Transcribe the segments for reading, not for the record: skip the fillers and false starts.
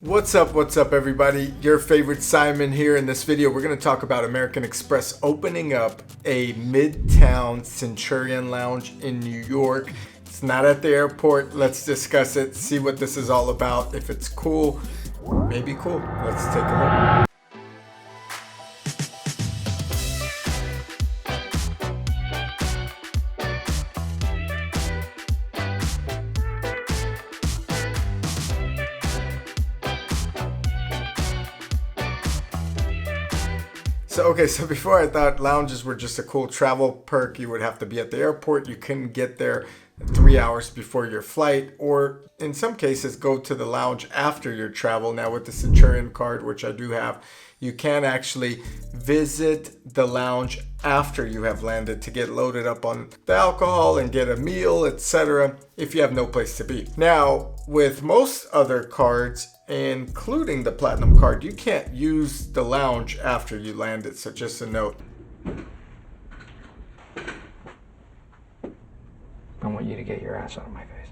What's up everybody? Your favorite Simon here. In this video we're going to talk about American Express opening up a midtown Centurion Lounge in New York. It's not at the airport. Let's discuss it, see what this is all about. If it's cool, maybe cool. Let's take a look. So before I thought lounges were just a cool travel perk. You would have to be at the airport. You couldn't get there 3 hours before your flight, or in some cases go to the lounge after your travel. Now with the Centurion card, which I do have, you can actually visit the lounge after you have landed to get loaded up on the alcohol and get a meal, etc. if you have no place to be. Now, with most other cards, including the Platinum card, you can't use the lounge after you landed. So just a note. I want you to get your ass out of my face.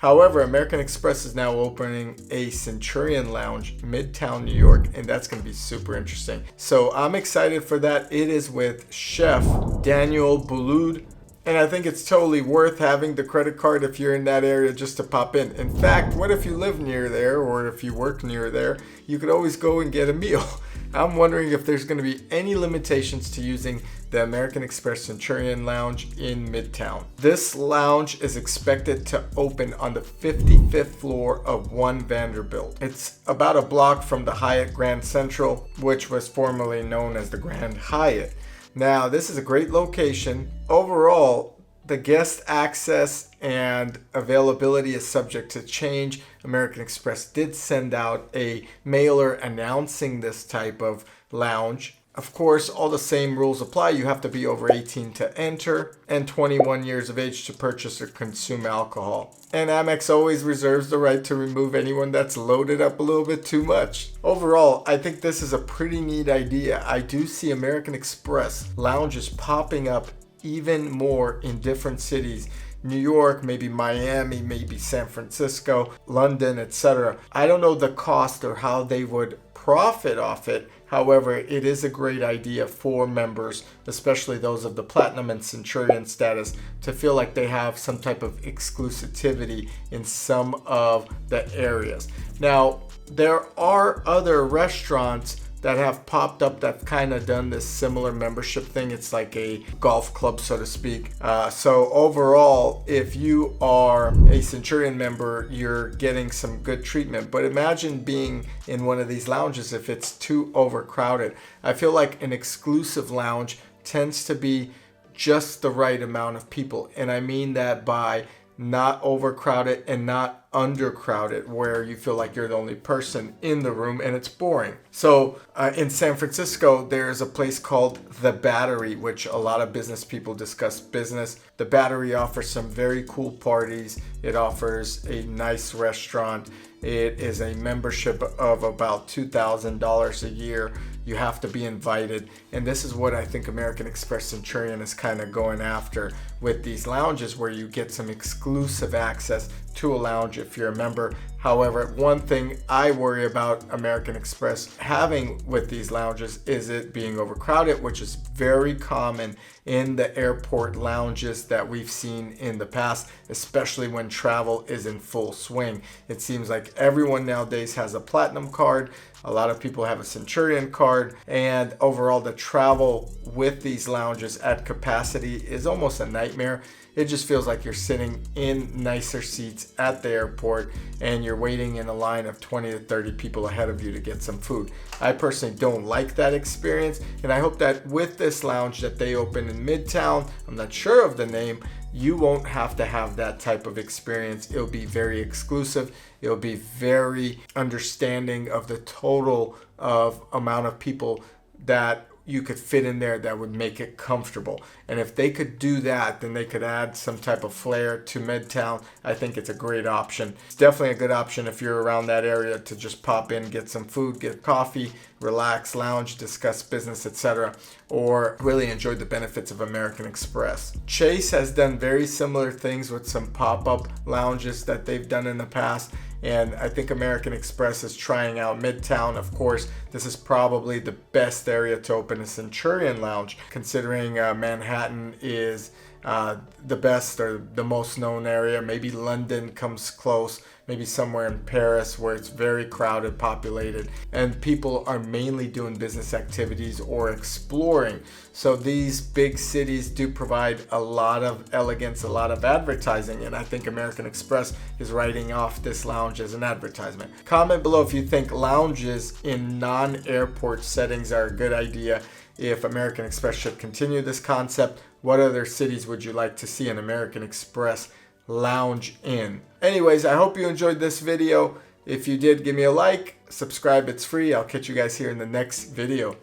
However, American Express is now opening a Centurion Lounge, Midtown New York, and that's going to be super interesting. So I'm excited for that. It is with Chef Daniel Boulud, and I think it's totally worth having the credit card if you're in that area just to pop in. In fact, what if you live near there, or if you work near there, you could always go and get a meal. I'm wondering if there's going to be any limitations to using the American Express Centurion Lounge in Midtown. This lounge is expected to open on the 55th floor of 1 Vanderbilt. It's about a block from the Hyatt Grand Central, which was formerly known as the Grand Hyatt. Now, this is a great location. Overall, the guest access and availability is subject to change. American Express did send out a mailer announcing this type of lounge. Of course, all the same rules apply. You have to be over 18 to enter and 21 years of age to purchase or consume alcohol. And Amex always reserves the right to remove anyone that's loaded up a little bit too much. Overall, I think this is a pretty neat idea. I do see American Express lounges popping up even more in different cities. New York, maybe Miami, maybe San Francisco, London, etc. I don't know the cost or how they would profit off it. However, it is a great idea for members, especially those of the Platinum and Centurion status, to feel like they have some type of exclusivity in some of the areas. Now, there are other restaurants that have popped up that kind of done this similar membership thing. It's like a golf club, so to speak. So overall, if you are a Centurion member, you're getting some good treatment. But imagine being in one of these lounges if it's too overcrowded. I feel like an exclusive lounge tends to be just the right amount of people. And I mean that by not overcrowded and not undercrowded, where you feel like you're the only person in the room and it's boring. So in San Francisco, there's a place called The Battery, which a lot of business people discuss business. The Battery offers some very cool parties. It offers a nice restaurant. It is a membership of about $2,000 a year. You have to be invited. And this is what I think American Express Centurion is kind of going after with these lounges, where you get some exclusive access to a lounge if you're a member. However, one thing I worry about American Express having with these lounges is it being overcrowded, which is very common in the airport lounges that we've seen in the past, especially when travel is in full swing. It seems like everyone nowadays has a Platinum card. A lot of people have a Centurion card, and overall the travel with these lounges at capacity is almost a nightmare. It just feels like you're sitting in nicer seats at the airport and you're waiting in a line of 20 to 30 people ahead of you to get some food. I personally don't like that experience, and I hope that with this lounge that they open in Midtown, I'm not sure of the name, you won't have to have that type of experience. It'll be very exclusive. It'll be very understanding of the total of amount of people that you could fit in there that would make it comfortable. And if they could do that, then they could add some type of flair to Midtown. I think it's a great option. It's definitely a good option if you're around that area to just pop in, get some food, get coffee, relax, lounge, discuss business, etc., or really enjoy the benefits of American Express. Chase has done very similar things with some pop-up lounges that they've done in the past, and I think American Express is trying out Midtown. Of course, this is probably the best area to open a Centurion Lounge, considering Manhattan is the best or the most known area. Maybe London comes close, maybe somewhere in Paris where it's very crowded, populated, and people are mainly doing business activities or exploring. So these big cities do provide a lot of elegance, a lot of advertising, and I think American Express is writing off this lounge as an advertisement. Comment below if you think lounges in non-airport settings are a good idea. If American Express should continue this concept, what other cities would you like to see an American Express lounge in? Anyways, I hope you enjoyed this video. If you did, give me a like, subscribe, it's free. I'll catch you guys here in the next video.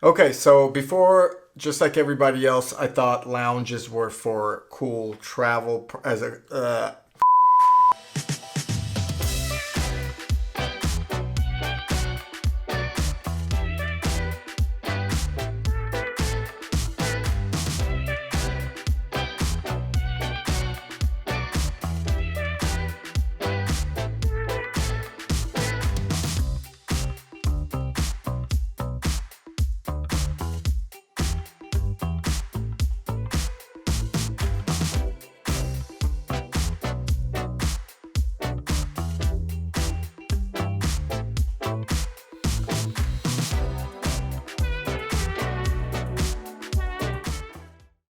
Okay, so before, just like everybody else, I thought lounges were for cool travel as a